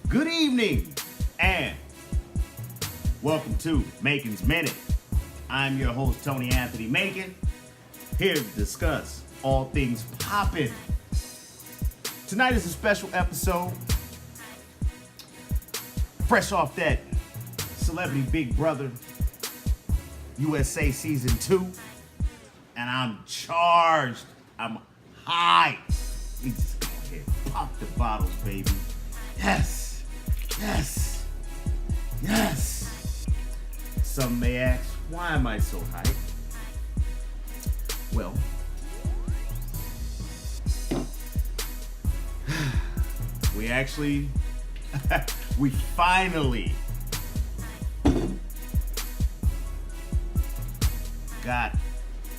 Good evening and welcome to Macon's Minute. I'm your host, Tony Anthony Macon, here to discuss all things poppin'. Tonight is a special episode, fresh off that Celebrity Big Brother USA Season 2, and I'm charged. I'm high. We just go ahead and pop the bottles, baby. Yes, yes, yes. Some may ask, why am I so hyped? Well, we finally got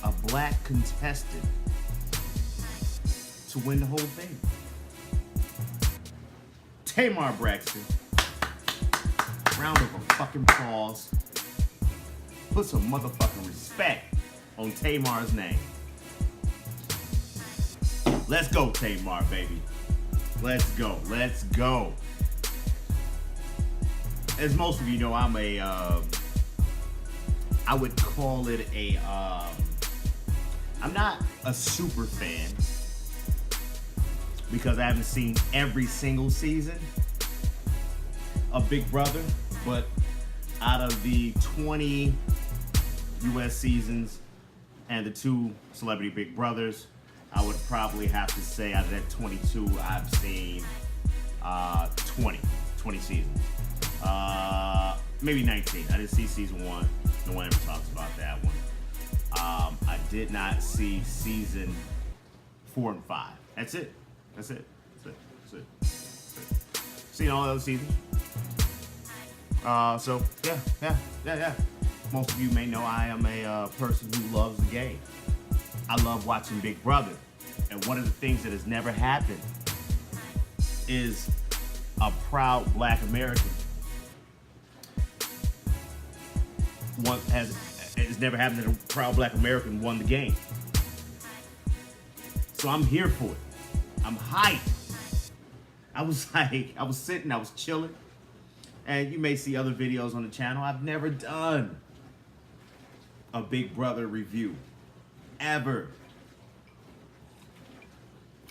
a black contestant to win the whole thing. Tamar Braxton. Round of a fucking applause. Put some motherfucking respect on Tamar'S name. Let's go, Tamar, baby. Let's go. Let's go. As most of you know, I'm I would call it I'm not a super fan because I haven't seen every single season of Big Brother, but out of the 20 US seasons and the 2 Celebrity Big Brothers, I would probably have to say out of that 22, I've seen 20 seasons. Maybe 19. I didn't see season 1. No one ever talks about that one. I did not see season 4 and 5. That's it. That's it. Seen all those seasons. So yeah. Most of you may know I am a person who loves the game. I love watching Big Brother. And one of the things that has never happened is a proud black American. It's never happened that a proud black American won the game. So I'm here for it. I'm hyped. I was sitting, I was chilling. And you may see other videos on the channel. I've never done a Big Brother review. Ever.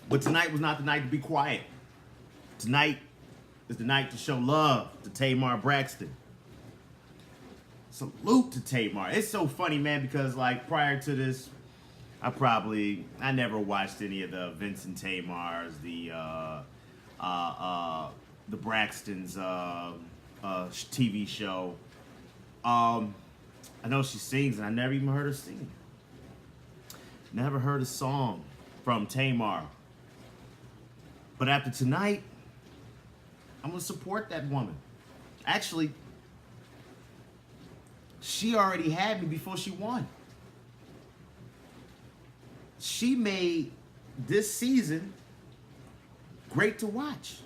But tonight was not the night to be quiet. Tonight is the night to show love to Tamar Braxton. Salute to Tamar. It's so funny, man, because like prior to this, I never watched any of the Vincent Tamar's, the Braxton's TV show. I know she sings, and I never even heard her sing. Never heard a song from Tamar. But after tonight, I'm gonna support that woman. Actually, she already had me before she won. She made this season great to watch.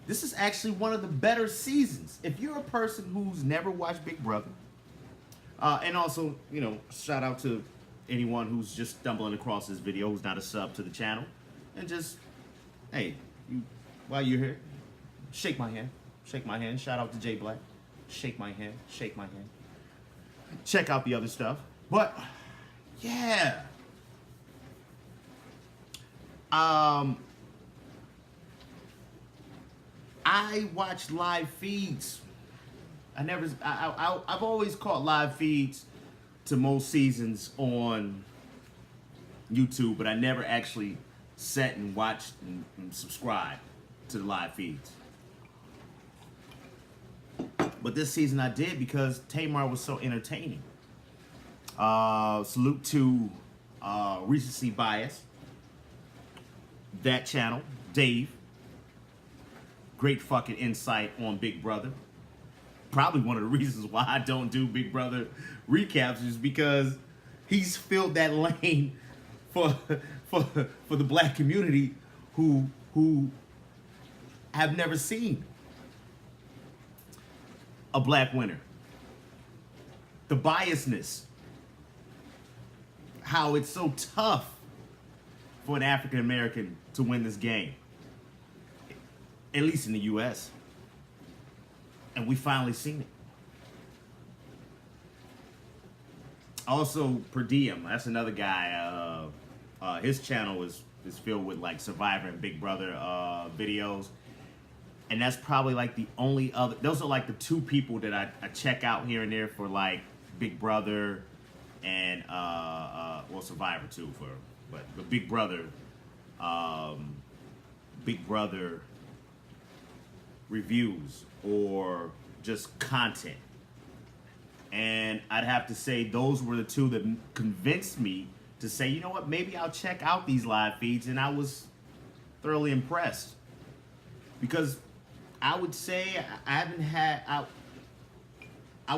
This is actually one of the better seasons. If you're a person who's never watched Big Brother, and also, you know, shout out to anyone who's just stumbling across this video who's not a sub to the channel, and just, hey, while you're here, shake my hand. Shake my hand. Shout out to Jay Black. Shake my hand. Shake my hand. Check out the other stuff. But, yeah. I watch live feeds. I've always caught live feeds to most seasons on YouTube, but I never actually sat and watched and subscribed to the live feeds. But this season I did because Tamar was so entertaining. Salute to Recency Bias. That channel, Dave. Great fucking insight on Big Brother. Probably one of the reasons why I don't do Big Brother recaps is because he's filled that lane for the black community who have never seen a black winner. The biasness. How it's so tough for an African American to win this game. at least in the U.S. And we finally seen it. Also, Per Diem, that's another guy. His channel is filled with like Survivor and Big Brother videos. And that's probably like the only other, those are like the two people that I check out here and there for like Big Brother and, well, Survivor too but Big Brother reviews or just content. And I'd have to say those were the two that convinced me to say, you know what, maybe I'll check out these live feeds, and I was thoroughly impressed. Because I would say I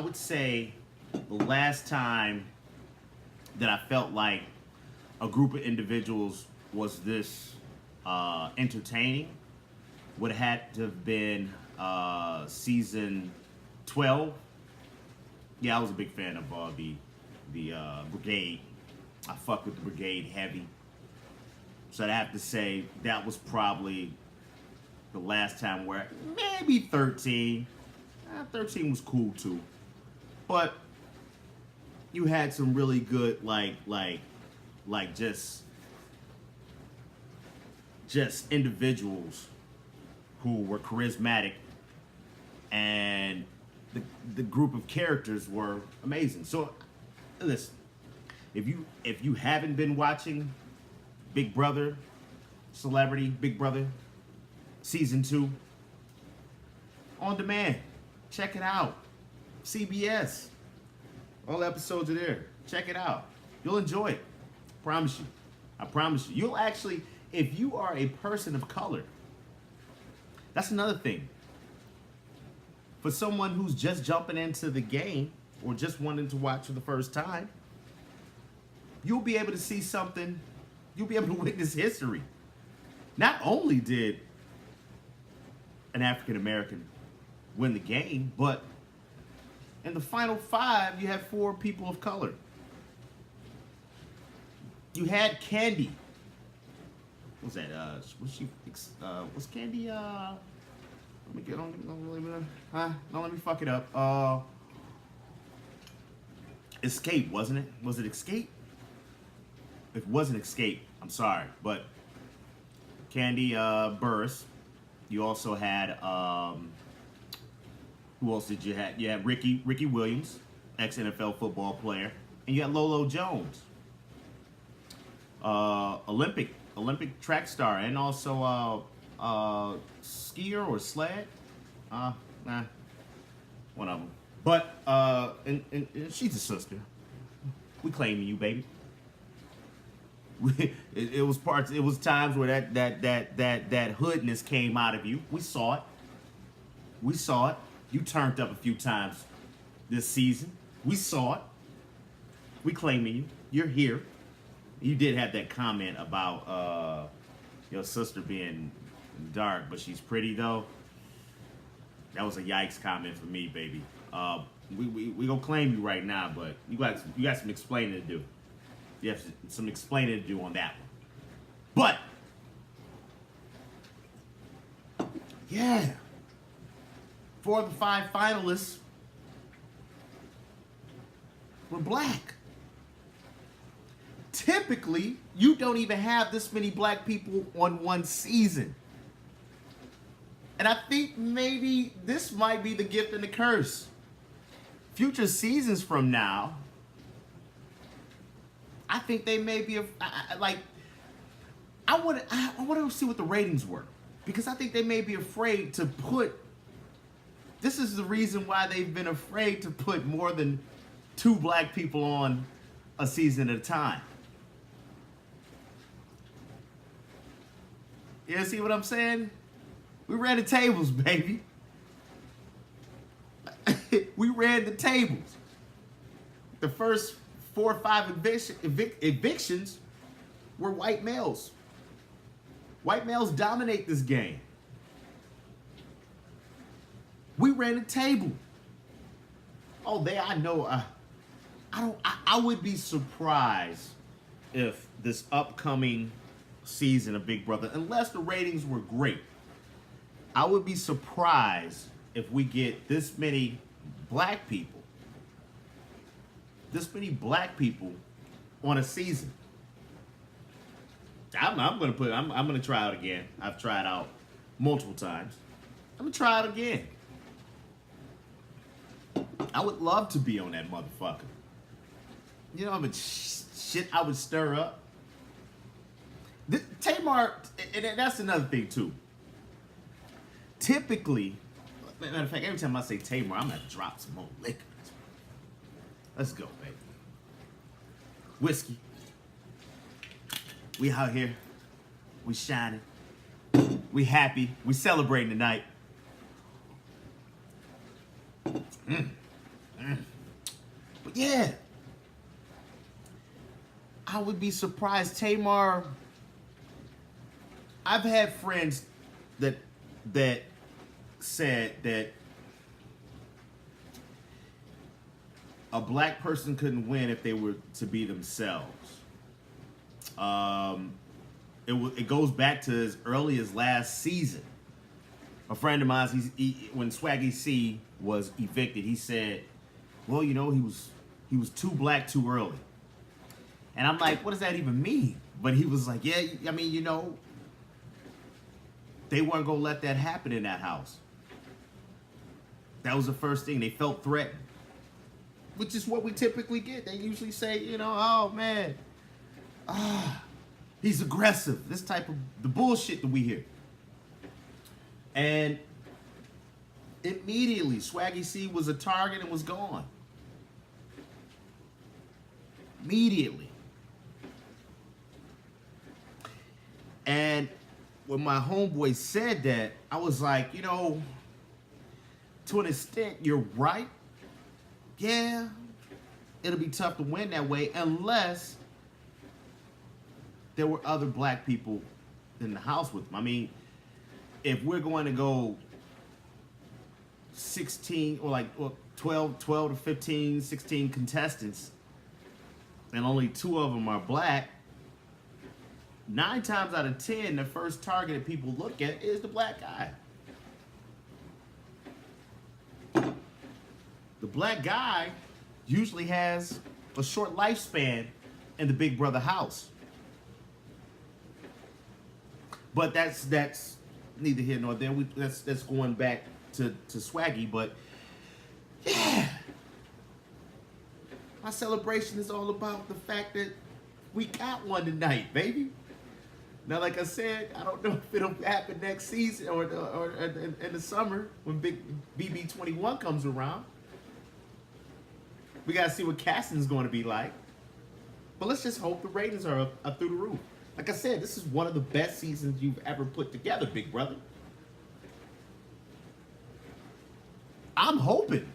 would say the last time that I felt like a group of individuals was this entertaining would have had to have been season 12. Yeah, I was a big fan of the Brigade. I fuck with the Brigade heavy. So I'd have to say that was probably the last time where maybe 13. 13 was cool too. But you had some really good like just individuals who were charismatic, and the group of characters were amazing. So listen, if you haven't been watching Big Brother, Celebrity Big Brother season 2 on demand, check it out. CBS, all episodes are there. Check it out. You'll enjoy it. Promise you. I promise you. You'll actually, if you are a person of color, that's another thing. For someone who's just jumping into the game or just wanting to watch for the first time, you'll be able to see something, you'll be able to witness history. Not only did an African American win the game, but in the final 5, you had 4 people of color. You had Candy. What's that? Was Candy? Let me get on. Don't let me fuck it up. Escape, wasn't it? Was it Escape? If it wasn't Escape, I'm sorry, but Candy Burris. You also had who else did you have? You had Ricky Williams, ex-NFL football player, and you had Lolo Jones, Olympic track star, and also skier or sled. One of them. But and she's a sister. We claiming you, baby. It was parts. It was times where that hoodness came out of you. We saw it. We saw it. You turned up a few times this season. We saw it. We claiming you. You're here. You did have that comment about your sister being dark, but she's pretty though. That was a yikes comment for me, baby. We gonna claim you right now, but you got some explaining to do. You have some explaining to do on that one. But yeah, 4 of the 5 finalists were black. Typically, you don't even have this many black people on one season. And I think maybe this might be the gift and the curse. Future seasons from now, I think they may be I want to see what the ratings were, because I think they may be afraid to put. This is the reason why they've been afraid to put more than 2 black people on a season at a time. You see what I'm saying? We ran the tables, baby. We ran the tables. The first 4 or 5 evictions were white males. White males dominate this game. We ran the table. Oh, I know. I would be surprised if this upcoming season of Big Brother, unless the ratings were great, I would be surprised if we get this many black people, on a season. I'm gonna try out again. I've tried out multiple times. I'm gonna try it again. I would love to be on that motherfucker. You know how much shit I would stir up. Tamar, and that's another thing too. Typically, matter of fact, every time I say Tamar, I'm gonna drop some more liquor. Let's go, baby. Whiskey. We out here. We shining. We happy. We celebrating tonight. But yeah, I would be surprised. Tamar, I've had friends that said that a black person couldn't win if they were to be themselves. It goes back to as early as last season. A friend of mine, when Swaggy C was evicted, he said, "Well, you know, he was too black too early." And I'm like, "What does that even mean?" But he was like, "Yeah, I mean, you know, they weren't gonna let that happen in that house. That was the first thing. They felt threatened." Which is what we typically get. They usually say, you know, "Oh man, he's aggressive." This type of the bullshit that we hear. And immediately, Swaggy C was a target and was gone. Immediately. And when my homeboy said that, I was like, you know, to an extent, you're right. Yeah, it'll be tough to win that way unless there were other black people in the house with them. I mean, if we're going to go 16 or 12 to 15, 16 contestants, and only 2 of them are black, 9 times out of 10, the first target that people look at is the black guy. The black guy usually has a short lifespan in the Big Brother house. But that's neither here nor there. That's going back to Swaggy. But yeah, my celebration is all about the fact that we got one tonight, baby. Now, like I said, I don't know if it'll happen next season or in the summer when Big BB21 comes around. We gotta see what casting's going to be like. But let's just hope the ratings are up through the roof. Like I said, this is one of the best seasons you've ever put together, big brother. I'm hoping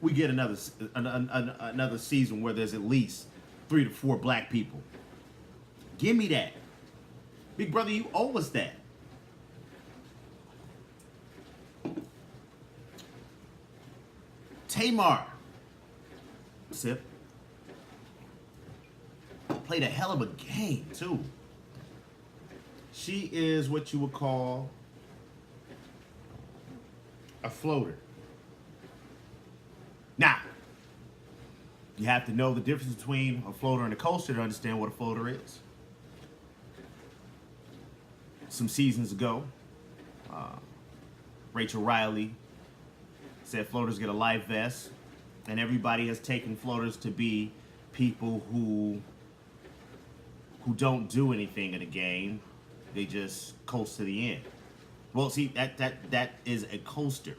we get another season where there's at least 3 to 4 black people. Give me that. Big brother, you owe us that. Tamar. Sip. Played a hell of a game, too. She is what you would call a floater. Now, you have to know the difference between a floater and a coaster to understand what a floater is. Some seasons ago, Rachel Riley said floaters get a life vest, and everybody has taken floaters to be people who don't do anything in a game. They just coast to the end. Well, see, that is a coaster.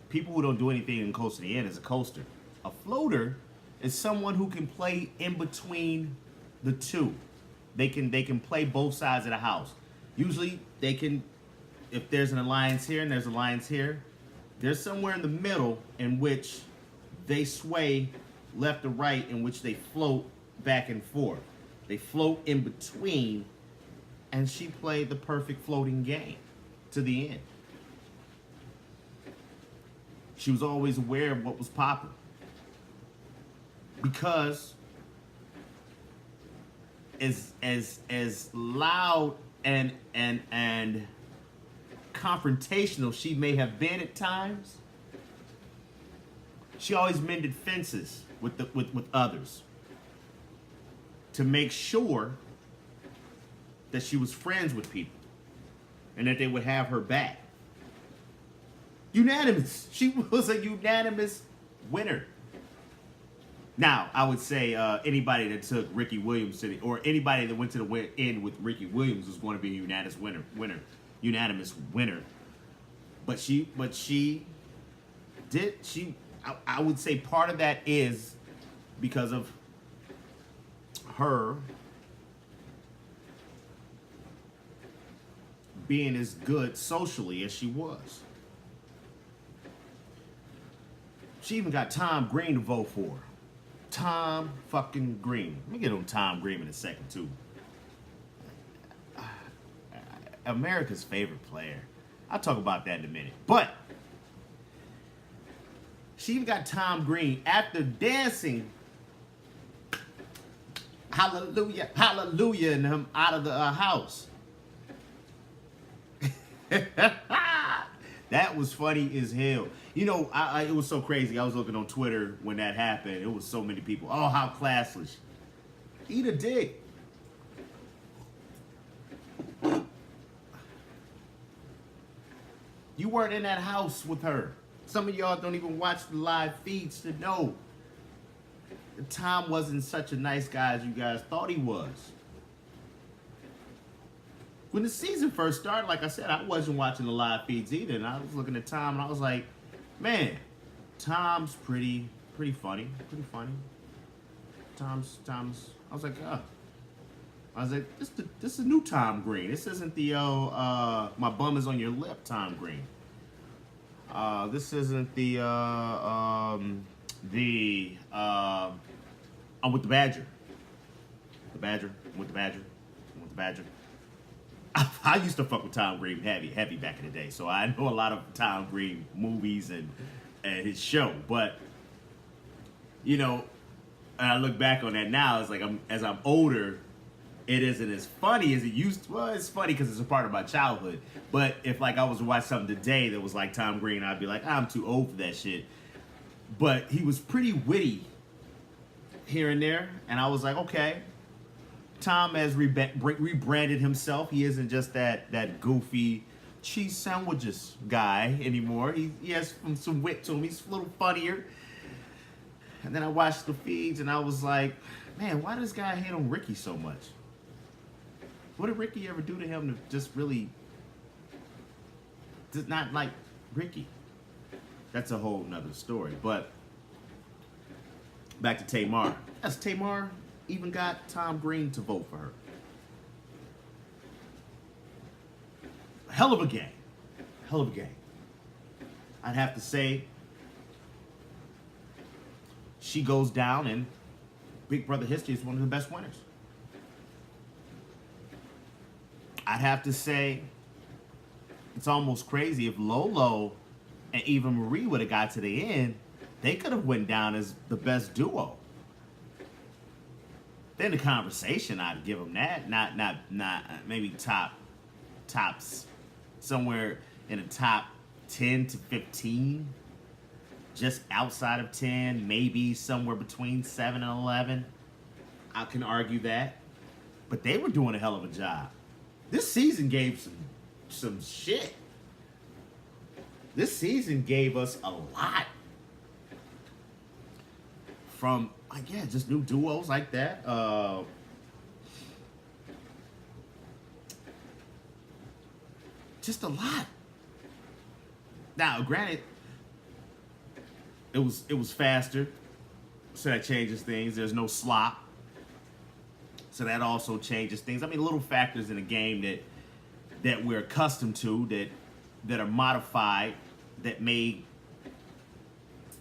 People who don't do anything and coast to the end is a coaster. A floater is someone who can play in between the two. They can play both sides of the house. Usually they can, if there's an alliance here and there's an alliance here, there's somewhere in the middle in which they sway left to right, in which they float back and forth. They float in between, and she played the perfect floating game to the end. She was always aware of what was popping. Because as loud and confrontational she may have been at times, she always mended fences with others to make sure that she was friends with people and that they would have her back. Unanimous. She was a unanimous winner. Now, I would say anybody that took Ricky Williams or anybody that went to the end with Ricky Williams was going to be a unanimous winner. But she did. I would say part of that is because of her being as good socially as she was. She even got Tom Green to vote for her. Tom fucking Green. Let me get on Tom Green in a second, too. America's favorite player. I'll talk about that in a minute. But she even got Tom Green after dancing hallelujah, hallelujah, and him out of the house. That was funny as hell. You know, it was so crazy. I was looking on Twitter when that happened. It was so many people. Oh, how classless. Eat a dick. You weren't in that house with her. Some of y'all don't even watch the live feeds to know Tom wasn't such a nice guy as you guys thought he was. When the season first started, like I said, I wasn't watching the live feeds either, and I was looking at Tom, and I was like, man, Tom's pretty funny, Tom's. I was like, this is new Tom Green. This isn't the my bum is on your lip Tom Green. This isn't the I'm with the Badger. I'm with the Badger. I used to fuck with Tom Green heavy back in the day, so I know a lot of Tom Green movies and his show. But you know, and I look back on that now, it's like as I'm older, it isn't as funny as it used to. Well, it's funny because it's a part of my childhood. But if like I was to watch something today that was like Tom Green, I'd be like, I'm too old for that shit. But he was pretty witty here and there, and I was like, okay. Tom has rebranded himself. He isn't just that goofy cheese sandwiches guy anymore. He has some wit to him. He's a little funnier. And then I watched the feeds and I was like, man, why does this guy hate on Ricky so much? What did Ricky ever do to him to just really does not like Ricky? That's a whole nother story. But back to Tamar. Yes, Tamar even got Tom Green to vote for her. Hell of a game. I'd have to say she goes down in Big Brother history as one of the best winners. I'd have to say it's almost crazy if Lolo and Eva Marie would have got to the end, they could have went down as the best duo. Then the conversation, I'd give them that. Not maybe tops somewhere in the top 10 to 15. Just outside of 10, maybe somewhere between 7 and 11. I can argue that. But they were doing a hell of a job. This season gave some shit. This season gave us a lot. From, like, yeah, just new duos like that. Just a lot. Now, granted, it was faster, so that changes things. There's no slop, so that also changes things. I mean, little factors in the game that we're accustomed to that are modified that may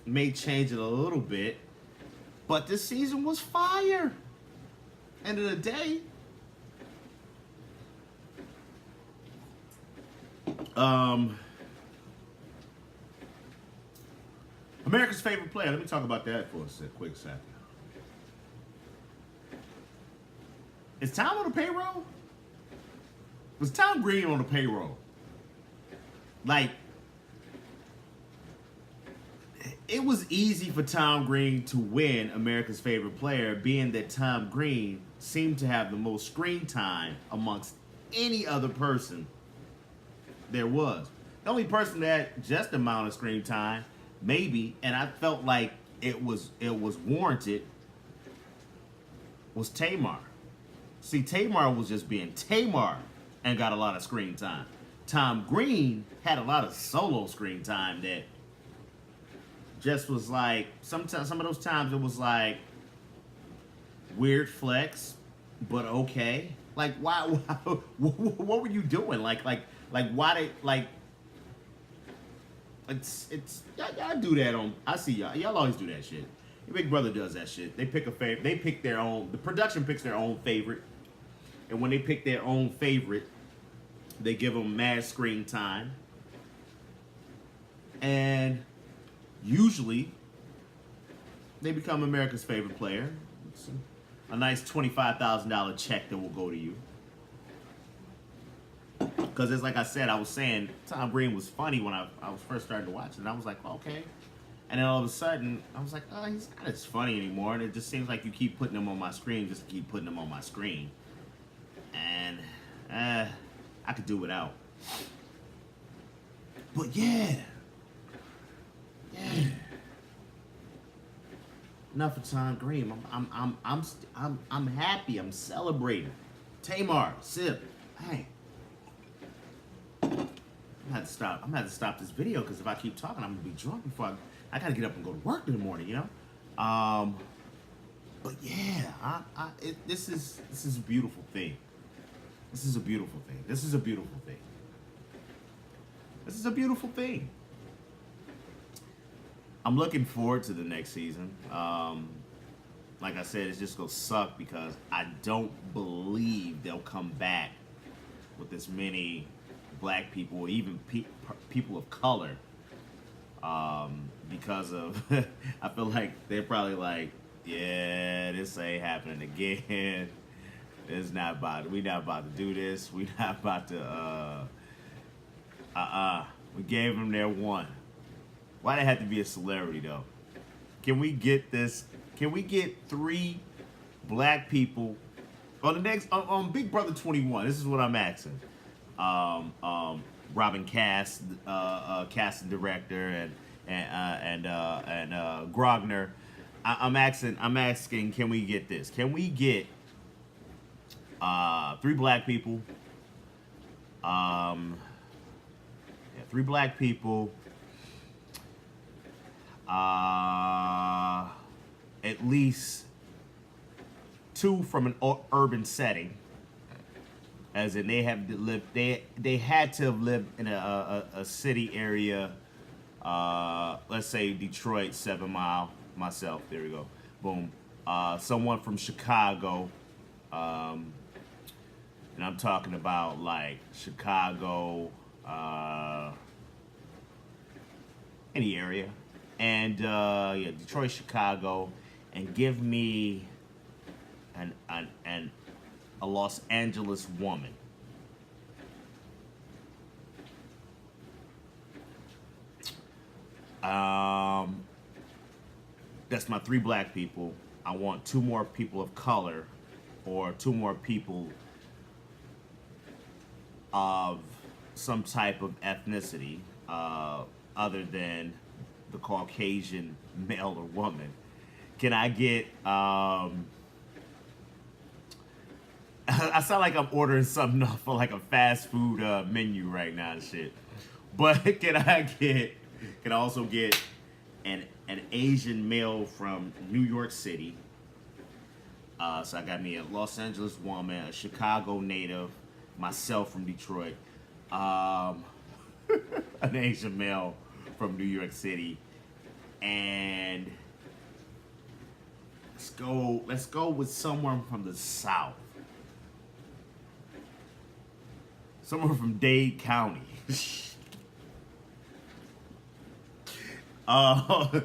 change it a little bit. But this season was fire. End of the day. America's favorite player. Let me talk about that for a quick second. Is Tom on the payroll? Was Tom Green on the payroll? Like, it was easy for Tom Green to win America's favorite player, being that Tom Green seemed to have the most screen time amongst any other person there was. The only person that had just amount of screen time, maybe, and I felt like it was warranted, was Tamar. See, Tamar was just being Tamar and got a lot of screen time. Tom Green had a lot of solo screen time that just was like, some of those times it was like weird flex, but okay. Like, why what were you doing? Like why they, like, it's y'all do that on, I see y'all always do that shit. Your Big Brother does that shit. They pick a favorite, they pick their own, the production picks their own favorite, and when they pick their own favorite, they give them mad screen time, and usually they become America's favorite player. It's a nice $25,000 check that will go to you. Because it's like I said, I was saying, Tom Green was funny when I was first starting to watch it. And I was like, okay. And then all of a sudden, I was like, oh, he's not as funny anymore. And it just seems like you keep putting him on my screen just to keep putting him on my screen. And I could do without. But yeah. Enough of Tom Green. I'm happy. I'm celebrating. Tamar, Sip, hey. I'm gonna have to stop this video because if I keep talking, I'm gonna be drunk before I gotta get up and go to work in the morning, you know. But yeah, this is a beautiful thing. This is a beautiful thing. This is a beautiful thing. This is a beautiful thing. I'm looking forward to the next season. Like I said, it's just gonna suck because I don't believe they'll come back with as many black people or even people of color, because of I feel like they're probably like, yeah, this ain't happening again. It's not about, we not about to do this. We not about to we gave them their one. Why they have to be a celebrity though? Can we get this? Can we get 3 black people on the next on Big Brother 21? This is what I'm asking. Robin Cass, casting director, and Grogner. I'm asking, can we get this? Can we get 3 black people? 3 black people. At least 2 from an urban setting. As in, they have lived. They had to have lived in a city area. Let's say Detroit, 7 Mile. Myself. There we go. Boom. Someone from Chicago. And I'm talking about like Chicago, any area, and yeah, Detroit, Chicago, and give me a Los Angeles woman. That's my 3 black people. I want 2 more people of color, or 2 more people of some type of ethnicity, other than the Caucasian male or woman. Can I get, I sound like I'm ordering something off for like a fast food menu right now and shit. But can I also get an Asian male from New York City? So I got me a Los Angeles woman, a Chicago native, myself from Detroit, an Asian male from New York City, and let's go with someone from the South. Someone from Dade County. Or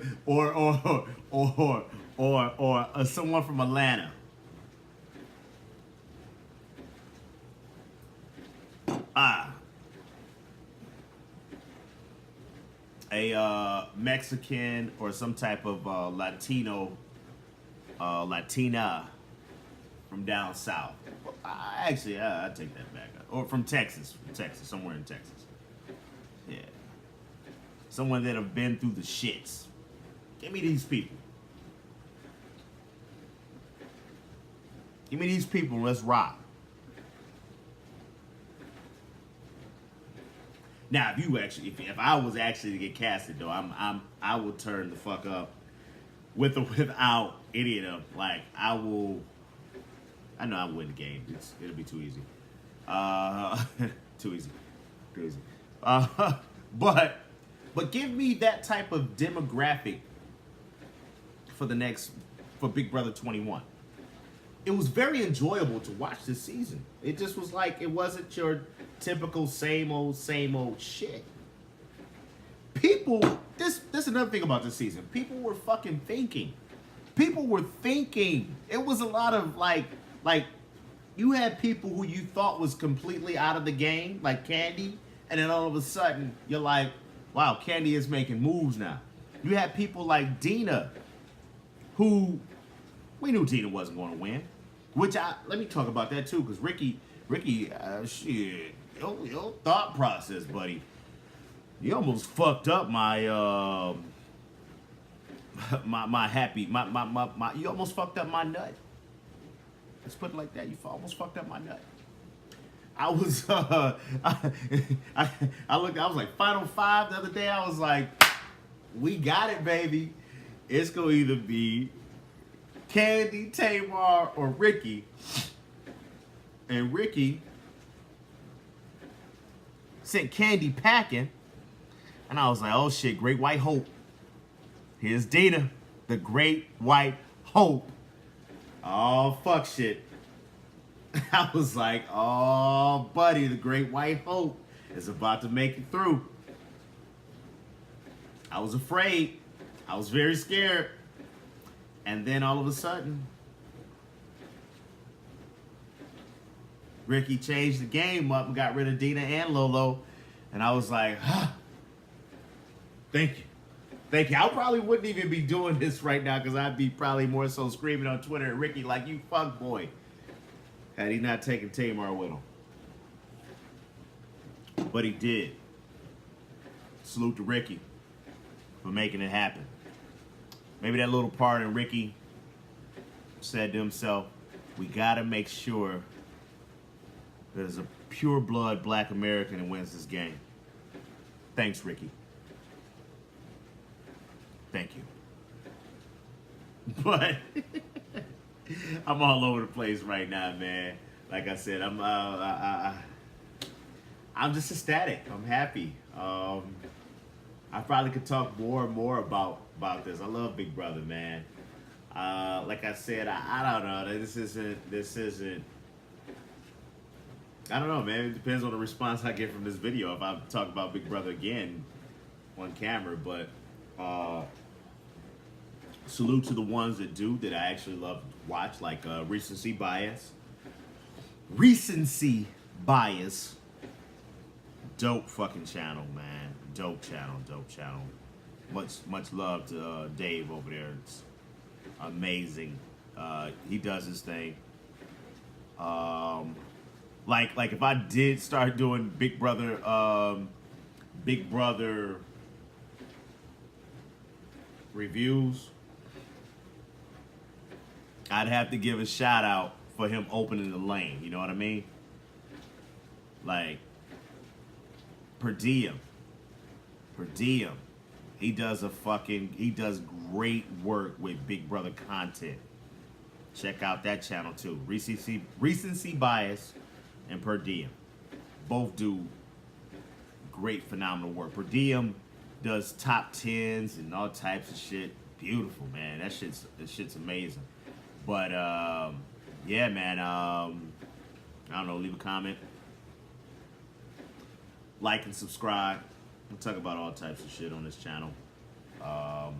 someone from Atlanta. a Mexican or some type of Latina from down south. I take that back. Or from Texas, somewhere in Texas. Yeah. Someone that have been through the shits. Give me these people. Give me these people. Let's rock. Now, if I was actually to get casted though, I would turn the fuck up with or without any of them. Like I know I will win the game. It'll be too easy. Too easy. But give me that type of demographic for Big Brother 21. It was very enjoyable to watch this season. It just was like, it wasn't your typical same old shit. People, this is another thing about this season. People were fucking thinking. It was a lot of like you had people who you thought was completely out of the game, like Candy, and then all of a sudden you're like, wow, Candy is making moves now. You had people like Dina, who we knew Dina wasn't going to win. Let me talk about that too, because Ricky, shit, your thought process, buddy. You almost fucked up my you almost fucked up my nut. Let's put it like that. You almost fucked up my nut. I was I was like Final Five the other day. I was like, we got it, baby. It's gonna either be Candy, Tamar, or Ricky. And Ricky sent Candy packing. And I was like, oh shit, Great White Hope. Here's Dina, the Great White Hope. Oh, fuck shit. I was like, oh, buddy, the Great White Hope is about to make it through. I was afraid. I was very scared. And then all of a sudden, Ricky changed the game up and got rid of Dina and Lolo. And I was like, thank you. Thank you. I probably wouldn't even be doing this right now because I'd be probably more so screaming on Twitter at Ricky like, you fuck boy, had he not taken Tamar with him. But he did. Salute to Ricky for making it happen. Maybe that little part in Ricky said to himself, we gotta make sure there's a pure blood black American that wins this game. Thanks, Ricky. Thank you. But I'm all over the place right now, man. Like I said, I'm just ecstatic. I'm happy. I probably could talk more and more about this. I love Big Brother, man. Like I said, I don't know. This isn't. I don't know, man. It depends on the response I get from this video. If I talk about Big Brother again on camera, but salute to the ones that do, that I actually love to watch, like Recency Bias. Dope fucking channel, man. Dope channel. Much love to Dave over there. It's amazing. He does his thing. Like if I did start doing Big Brother reviews, I'd have to give a shout out for him opening the lane. You know what I mean? Like per diem. He does great work with Big Brother content. Check out that channel too. Recency Bias and Per Diem. Both do great, phenomenal work. Per Diem does top 10s and all types of shit. Beautiful, man. That shit's amazing. But yeah, man. I don't know. Leave a comment, like and subscribe. We'll talk about all types of shit on this channel. I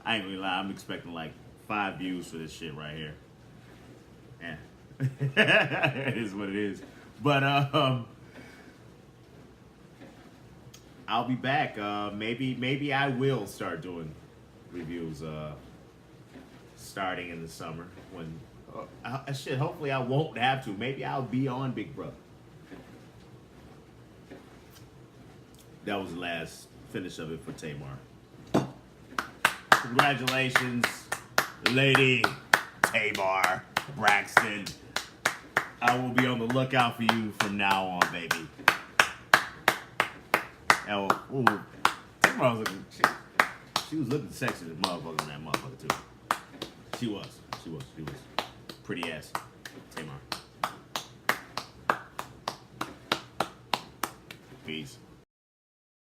ain't gonna lie, I'm expecting like 5 views for this shit right here. Yeah. It is what it is. But I I'll be back. Maybe I will start doing reviews starting in the summer when shit. Hopefully I won't have to. Maybe I'll be on Big Brother. That was the last finish of it for Tamar. Congratulations, Lady Tamar Braxton. I will be on the lookout for you from now on, baby. Oh, Tamar was looking. She was looking sexy as motherfucker in that motherfucker too. She was pretty ass. Tamar. Peace.